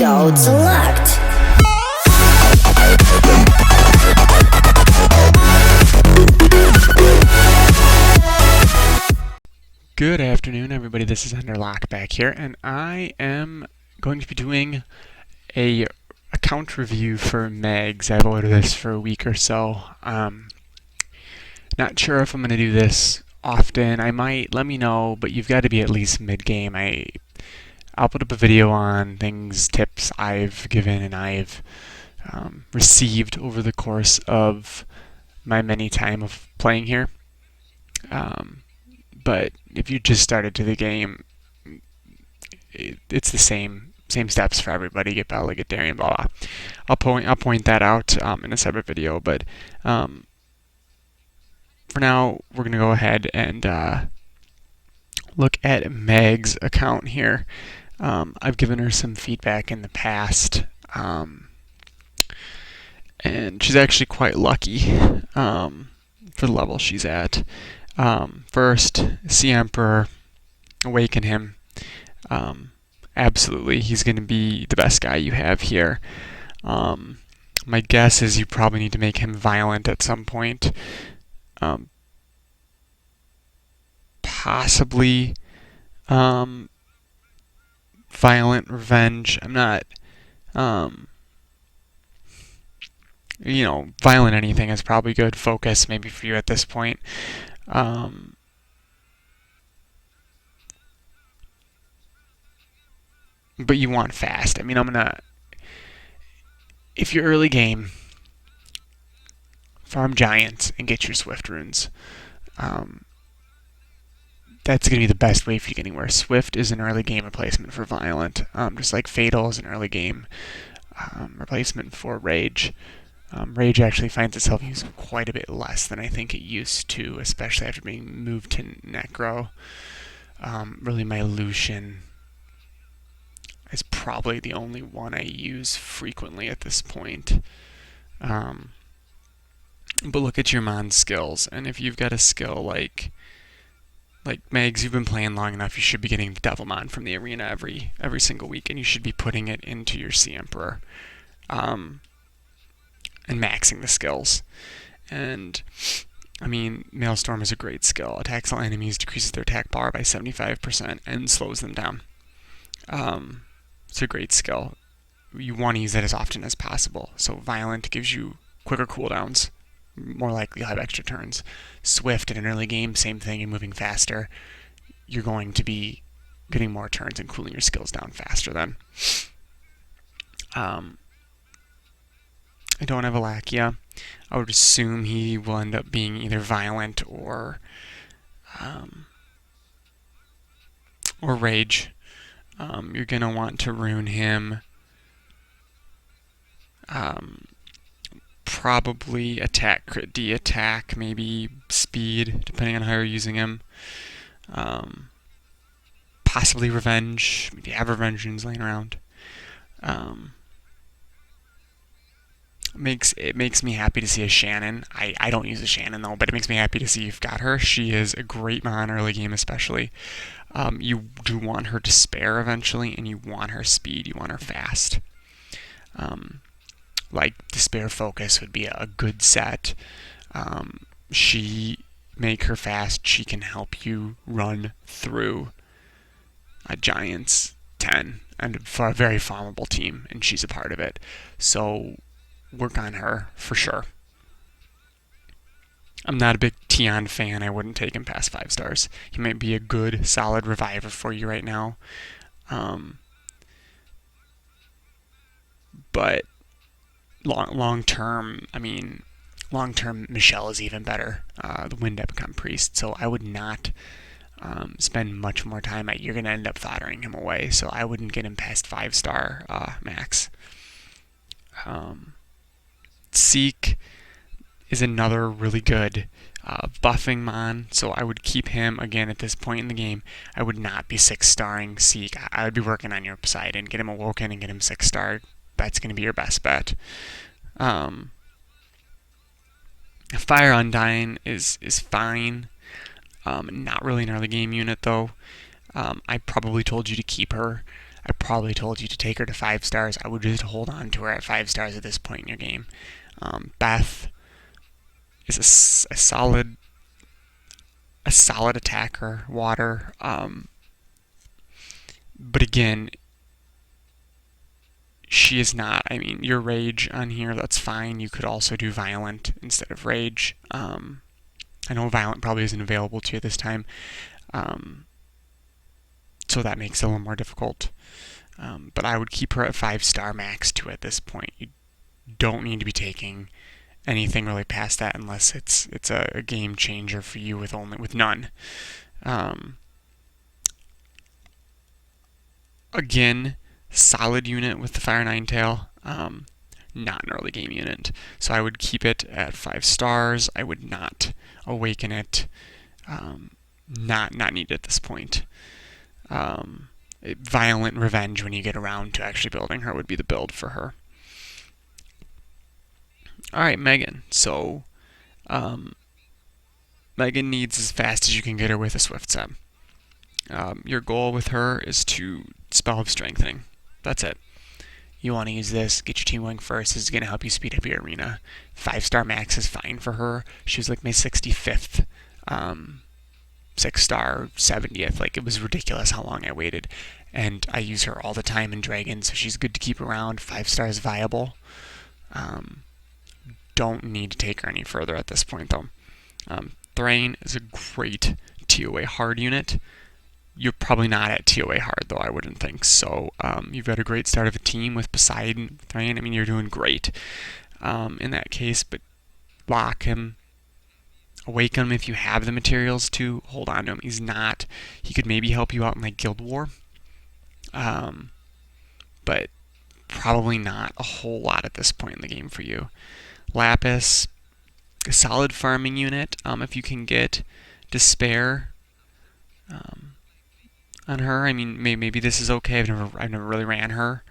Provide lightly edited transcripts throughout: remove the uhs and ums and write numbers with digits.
Go to Locked. Good afternoon, everybody. This is Locke back here, and I am going to be doing a account review for Megs. I've ordered this for a week or so. Not sure if I'm going to do this often. I might. Let me know, but you've got to be at least mid-game. I'll put up a video on tips I've given and I've received over the course of my many time of playing here. But if you just started to the game, it's the same steps for everybody. Get Bella, get Darian, blah blah. I'll point that out in a separate video. But for now, we're gonna go ahead and look at Meg's account here. I've given her some feedback in the past, and she's actually quite lucky for the level she's at. First, Sea Emperor, awaken him. Absolutely, he's going to be the best guy you have here. My guess is you probably need to make him violent at some point. Possibly violent revenge. I'm not, violent anything is probably good focus maybe for you at this point. But you want fast. I mean, if you're early game, farm giants and get your swift runes. That's going to be the best way for you getting anywhere. Swift is an early game replacement for violent, just like Fatal is an early game replacement for Rage. Rage actually finds itself used quite a bit less than I think it used to, especially after being moved to Necro. Really, my Lucian is probably the only one I use frequently at this point. But look at your Mon skills, and if you've got a skill like Megs, you've been playing long enough, you should be getting the Devilmon from the arena every single week, and you should be putting it into your Sea Emperor. And maxing the skills. And I mean, Maelstrom is a great skill. Attacks all enemies, decreases their attack bar by 75%, and slows them down. It's a great skill. You want to use it as often as possible. So Violent gives you quicker cooldowns, more likely you'll have extra turns. Swift in an early game, same thing, and moving faster. You're going to be getting more turns and cooling your skills down faster then. I don't have a Lackia. I would assume he will end up being either violent or rage. You're gonna want to rune him. Probably attack, crit D attack, maybe speed, depending on how you're using him. Possibly revenge. Maybe have revenge runes laying around. It makes me happy to see a Shannon. I don't use a Shannon though, but it makes me happy to see you've got her. She is a great Mon early game especially. You do want her to spare eventually, and you want her speed, you want her fast. Like Despair Focus would be a good set. Make her fast, she can help you run through a Giants 10 and for a very farmable team, and she's a part of it. So work on her for sure. I'm not a big Tion fan. I wouldn't take him past 5 stars. He might be a good, solid reviver for you right now. But long term, Michelle is even better. The Wind Epicon Priest. So I would not spend much more time. You're going to end up foddering him away. So I wouldn't get him past 5-star max. Seek is another really good buffing Mon, so I would keep him again at this point in the game. I would not be 6-starring Seek. I would be working on your side and get him awoken and get him 6-starred. That's going to be your best bet. Fire Undying is fine. Not really an early game unit though. I probably told you to keep her. I probably told you to take her to 5 stars. I would just hold on to her at 5 stars at this point in your game. Beth is a solid attacker. Water, but again, she is not. I mean, your rage on here, that's fine. You could also do violent instead of rage. I know violent probably isn't available to you this time, so that makes it a little more difficult. But I would keep her at 5 star max 2 at this point. You don't need to be taking anything really past that unless it's a game changer for you with none. Again, solid unit with the Fire Ninetail. Not an early game unit, so I would keep it at 5 stars. I would not awaken it. Not needed at this point. Violent revenge when you get around to actually building her would be the build for her. All right, Megan. So, Megan needs as fast as you can get her with a Swift set. Your goal with her is to spell of strengthening. That's it. You want to use this, get your team going first. This is going to help you speed up your arena. 5 star max is fine for her. She was like my 65th, 6 star, 70th. Like, it was ridiculous how long I waited. And I use her all the time in Dragon, so she's good to keep around. 5 stars viable. Don't need to take her any further at this point, though. Thrain is a great TOA hard unit. You're probably not at TOA hard, though, I wouldn't think. So you've got a great start of a team with Poseidon, Thrain. I mean, you're doing great in that case, but lock him. Awaken him if you have the materials to. Hold on to him. He's not. He could maybe help you out in like Guild War, but probably not a whole lot at this point in the game for you. Lapis, a solid farming unit. If you can get Despair on her, I mean, maybe this is okay. I've never really ran her.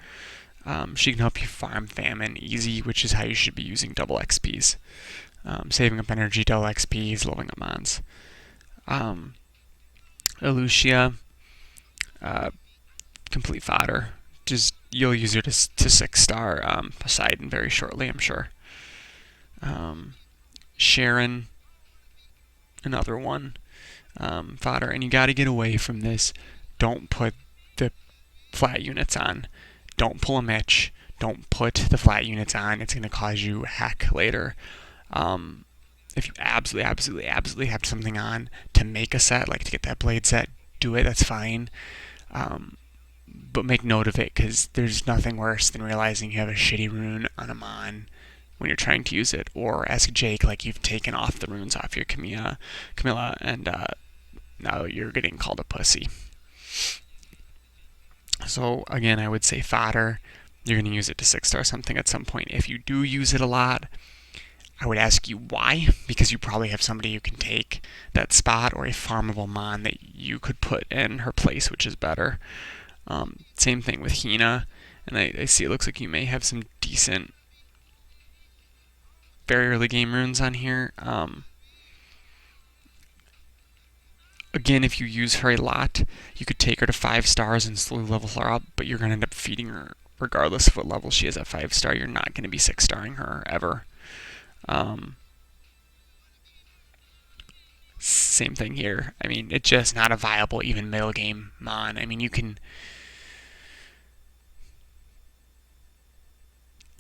She can help you farm Famine easy, which is how you should be using double XPs. Saving up energy, double XPs, leveling up mons. Elucia, complete fodder. Just you'll use her to 6-star Poseidon very shortly, I'm sure. Sharon, another one, fodder, and you got to get away from this. Don't put the flat units on. Don't pull a Mitch. Don't put the flat units on. It's going to cause you heck later. If you absolutely have something on to make a set, like to get that blade set, do it. That's fine. But make note of it, because there's nothing worse than realizing you have a shitty rune on a mon when you're trying to use it. Or ask Jake, like, you've taken off the runes off your Camilla, and now you're getting called a pussy. So again, I would say fodder. You're going to use it to 6-star something at some point. If you do use it a lot, I would ask you why, because you probably have somebody who can take that spot, or a farmable mon that you could put in her place, which is better. Same thing with Hina, and I see it looks like you may have some decent very early game runes on here. Again, if you use her a lot, you could take her to 5 stars and slowly level her up, but you're going to end up feeding her regardless of what level she is at 5-star. You're not going to be 6-starring her ever. Same thing here. I mean, it's just not a viable even middle game mon. I mean, you can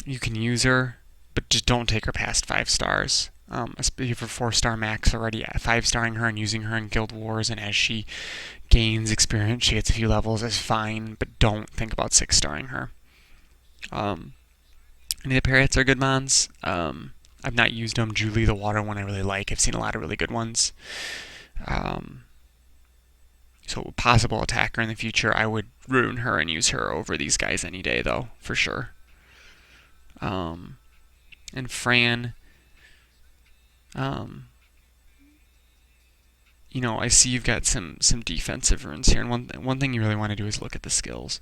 use her, but just don't take her past 5 stars. Especially for 4-star max already, 5-starring her and using her in Guild Wars, and as she gains experience, she gets a few levels, is fine, but don't think about 6-starring her. Any of the parrots are good mons. I've not used them. Julie, the water one, I really like. I've seen a lot of really good ones. So possible attacker in the future, I would rune her and use her over these guys any day, though, for sure. And Fran, you know, I see you've got some defensive runes here, and one thing you really want to do is look at the skills.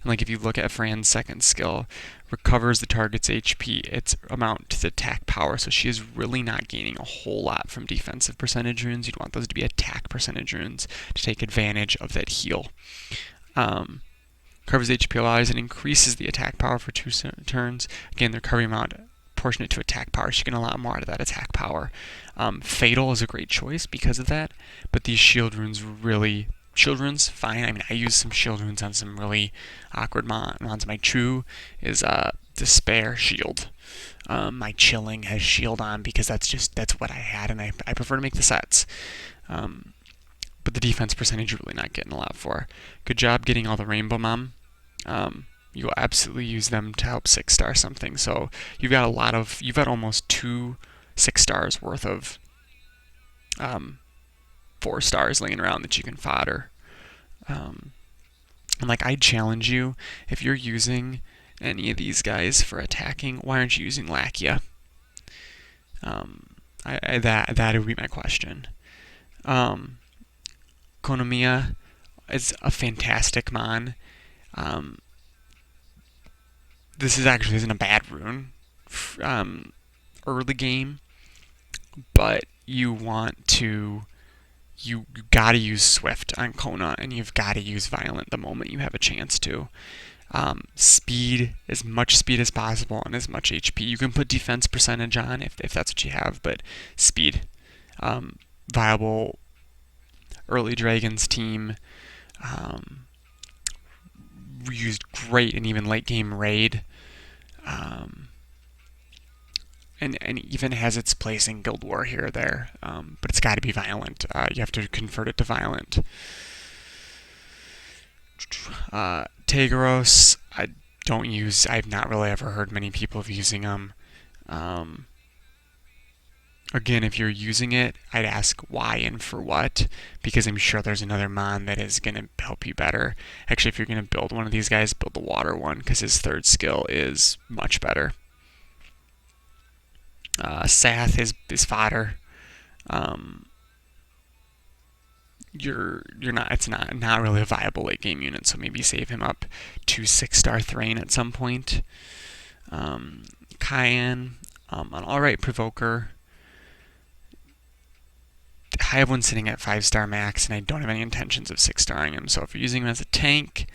And like if you look at Fran's second skill, recovers the target's HP, its amount to the attack power, so she is really not gaining a whole lot from defensive percentage runes. You'd want those to be attack percentage runes to take advantage of that heal. Recovers HP allies and increases the attack power for 2 turns. Again, the recovery amount proportionate to attack power, so you get a lot more out of that attack power. Fatal is a great choice because of that, but these shield runes really... Shield runes, fine. I mean, I use some shield runes on some really awkward mons. My True is Despair shield. My Chilling has shield on because that's what I had, and I prefer to make the sets. But the defense percentage you're really not getting a lot for. Good job getting all the Rainbow Mom. You'll absolutely use them to help 6-star something. So you've got almost 2 6-stars worth of 4 stars laying around that you can fodder. And like, I'd challenge you, if you're using any of these guys for attacking, why aren't you using Lackia? That would be my question. Konomiya is a fantastic mon. This actually isn't a bad rune early game, but you gotta use Swift on Kona, and you've gotta use Violent the moment you have a chance to. Speed, as much speed as possible, and as much HP. You can put defense percentage on if that's what you have, but speed. Viable early Dragons team. Used great in even late game raid. And even has its place in Guild War here or there, but it's got to be Violent. You have to convert it to Violent. Tegaros, I've not really ever heard many people of using them. Again, if you're using it, I'd ask why and for what, because I'm sure there's another mon that is going to help you better. Actually, if you're going to build one of these guys, build the water one, because his 3rd skill is much better. Sath is fodder. It's not really a viable late game unit, so maybe save him up to 6-star Thrain at some point. Cayenne, an alright provoker. I have one sitting at 5-star max, and I don't have any intentions of 6-starring him. So if you're using him as a tank,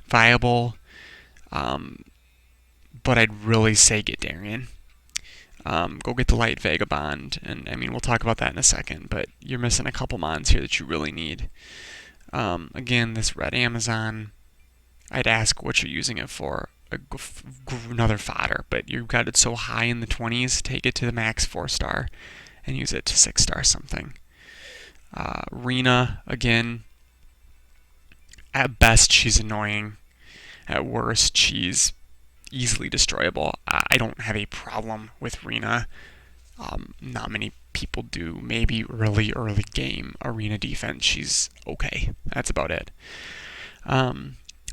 viable. But I'd really say get Darien. Go get the Light Vagabond, and I mean, we'll talk about that in a second, but you're missing a couple mons here that you really need. Again, this Red Amazon, I'd ask what you're using it for. Another fodder, but you've got it so high in the 20s, take it to the max 4-star and use it to 6-star something. Rena, again, at best she's annoying. At worst, she's easily destroyable. I don't have a problem with Rena. Not many people do. Maybe early game arena defense, she's okay. That's about it.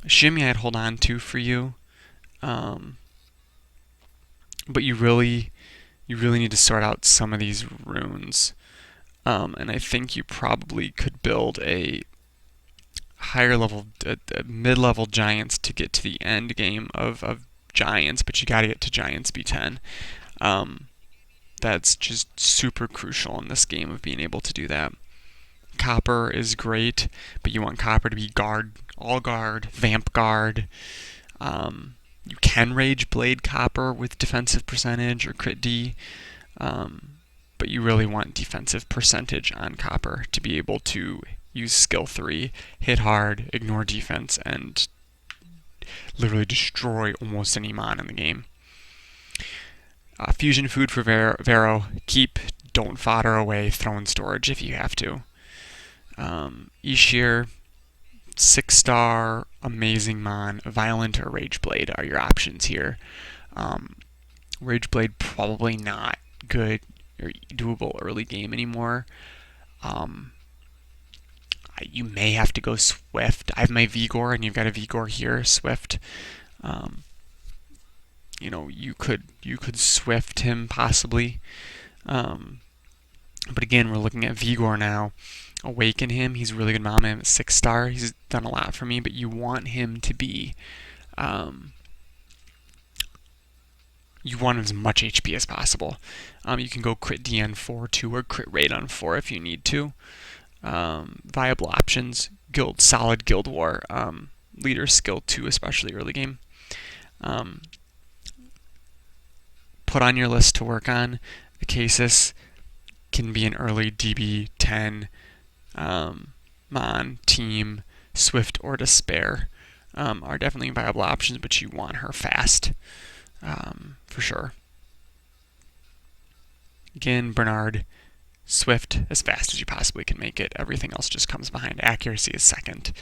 Shimmy I'd hold on to for you. But you really need to sort out some of these runes. And I think you probably could build a higher level, mid-level giants to get to the end game of giants, but you got to get to giants B10. That's just super crucial in this game of being able to do that. Copper is great, but you want Copper to be guard, all guard, vamp guard. You can Rage Blade Copper with defensive percentage or crit D, but you really want defensive percentage on Copper to be able to use skill 3, hit hard, ignore defense, and literally destroy almost any mon in the game. Fusion food for Vero. Keep, don't fodder away, throw in storage if you have to. Ishir, 6-star, amazing mon. Violent or Rage Blade are your options here. Rage Blade probably not good or doable early game anymore. You may have to go Swift. I have my Vigor, and you've got a Vigor here. Swift. You could Swift him possibly. But again, we're looking at Vigor now. Awaken him. He's a really good mom. I'm at 6-star. He's done a lot for me, but you want him to be. You want as much HP as possible. You can go crit D on 4 too, or crit rate on 4 if you need to. Viable options. Solid Guild War. leader skill 2, especially early game. Put on your list to work on. Acasis can be an early DB 10 Mon, Team, Swift, or Despair. Are definitely viable options, but you want her fast for sure. Again, Bernard, Swift as fast as you possibly can make it. Everything else just comes behind. Accuracy is second.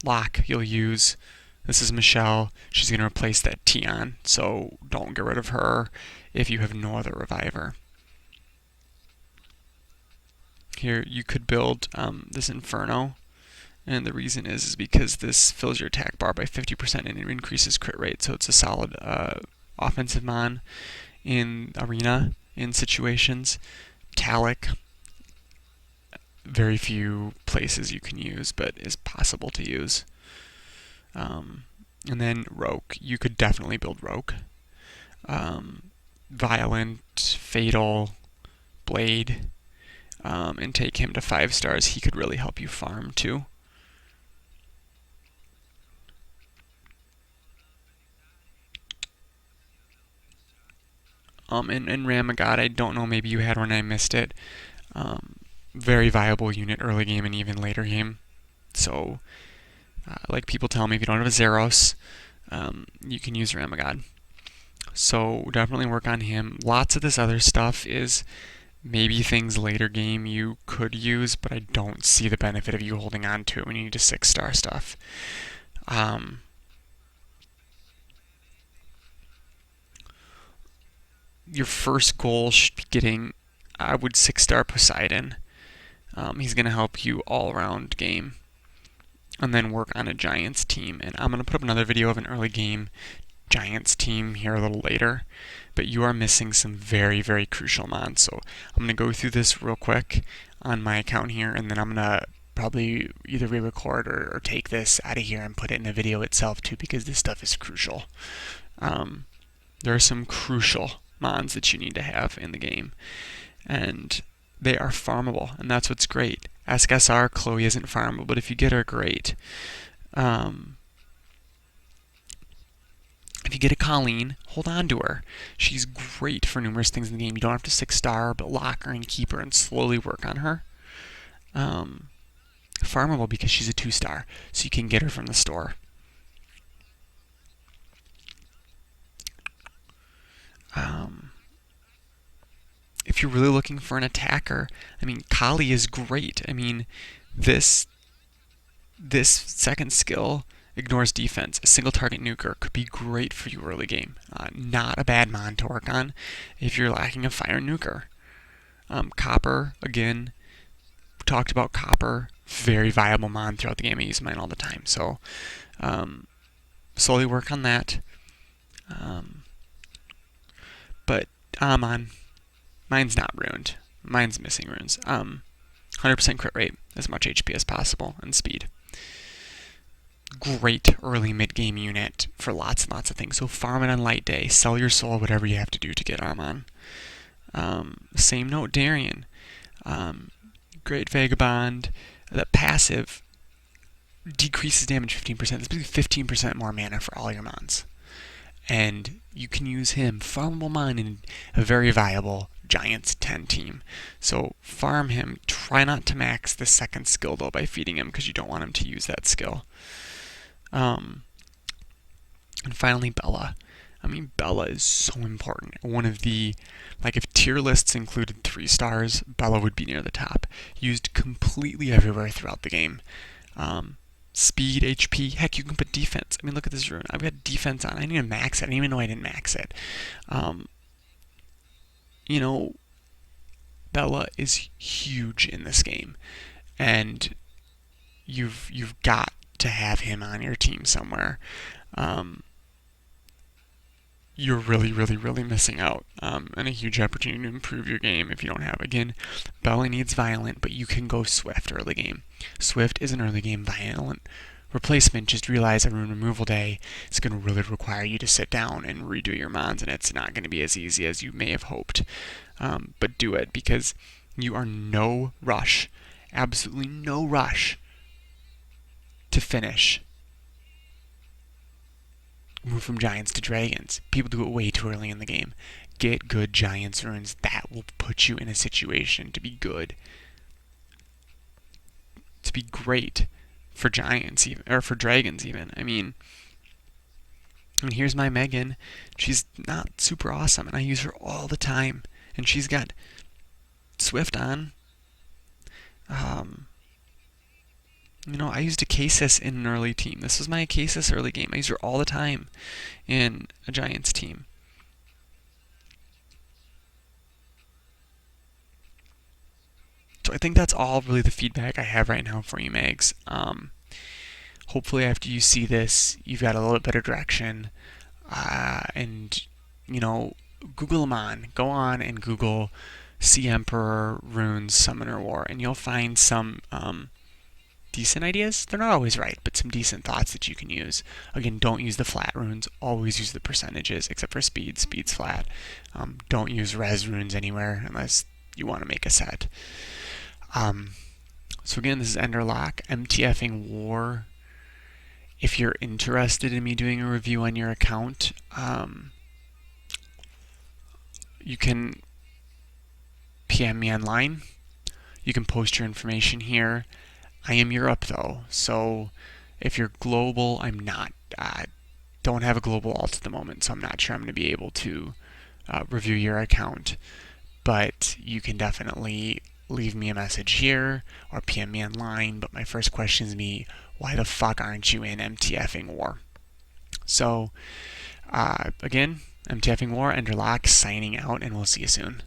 Locke you'll use. This is Michelle. She's going to replace that Tion, so don't get rid of her if you have no other reviver. Here you could build this Inferno, and the reason is because this fills your attack bar by 50% and it increases crit rate, so it's a solid offensive mon in arena in situations. Talic, very few places you can use, but is possible to use. And then Roke, you could definitely build Roke. Violent, Fatal, Blade, and take him to 5 stars. He could really help you farm too. And Ramagod, I don't know, maybe you had one and I missed it. Very viable unit early game and even later game. So, like people tell me, if you don't have a Zeros, you can use Ramagod. So definitely work on him. Lots of this other stuff is maybe things later game you could use, but I don't see the benefit of you holding on to it when you need a 6-star stuff. Your first goal should be getting, I would 6-star Poseidon. He's going to help you all around game. And then work on a Giants team. And I'm going to put up another video of an early game Giants team here a little later. But you are missing some very, very crucial mons. So I'm going to go through this real quick on my account here, and then I'm going to probably either re-record or take this out of here and put it in a video itself too, because this stuff is crucial. There are some crucial mons that you need to have in the game, and they are farmable, and that's what's great. Ask SR, Chloe isn't farmable, but if you get her, great. If you get a Colleen, hold on to her. She's great for numerous things in the game. You don't have to 6-star, but lock her and keep her and slowly work on her. Farmable because she's a 2-star, so you can get her from the store. If you're really looking for an attacker, I mean, Kali is great. I mean, this second skill ignores defense. A single target nuker could be great for you early game. Not a bad mon to work on if you're lacking a fire nuker. Copper, again, we talked about Copper. Very viable mon throughout the game. I use mine all the time. So slowly work on that. But Amon, mine's not ruined. Mine's missing runes. 100% crit rate, as much HP as possible, and speed. Great early mid-game unit for lots and lots of things. So farm it on light day, sell your soul, whatever you have to do to get Amon. Same note, Darian. Great Vagabond. The passive decreases damage 15%. That's basically 15% more mana for all your mons. And you can use him, farmable mon, in a very viable Giants 10 team. So farm him. Try not to max the second skill, though, by feeding him, because you don't want him to use that skill. And finally, Bella. I mean, Bella is so important. One of the, like, if tier lists included 3 stars, Bella would be near the top. Used completely everywhere throughout the game. Speed, HP, heck, you can put defense. I mean, look at this rune. I've got defense on. I need to max it. I didn't even know I didn't max it. You know, Bella is huge in this game, and you've got to have him on your team somewhere. You're really, really, really missing out on a huge opportunity to improve your game if you don't have. Again, Bella needs Violent, but you can go Swift early game. Swift is an early game Violent replacement. Just realize on Rune Removal Day, it's going to really require you to sit down and redo your mons, and it's not going to be as easy as you may have hoped. But do it, because you are no rush, absolutely no rush, to finish. Move from giants to dragons. People do it way too early in the game. Get good giants runes. That will put you in a situation to be good. To be great for giants even, or for dragons even. Here's my Megan. She's not super awesome, and I use her all the time. And she's got Swift on. I used a Casus in an early team. This was my Casus early game. I use her all the time in a Giants team. So I think that's all really the feedback I have right now for you, Megs. Hopefully, after you see this, you've got a little bit better direction. And, Google them on. Go on and Google Sea Emperor Runes Summoner War, and you'll find some decent ideas. They're not always right, but some decent thoughts that you can use. Again, don't use the flat runes. Always use the percentages, except for speed. Speed's flat. Don't use res runes anywhere unless you want to make a set. So again, this is Ender Locke, MTFing War. If you're interested in me doing a review on your account, you can PM me online. You can post your information here. I am Europe though, so if you're global, I'm not. Don't have a global alt at the moment, so I'm not sure I'm going to be able to review your account. But you can definitely leave me a message here or PM me online. But my first question is me, why the fuck aren't you in MTFing War? So again, MTFing War, Ender Locke signing out, and we'll see you soon.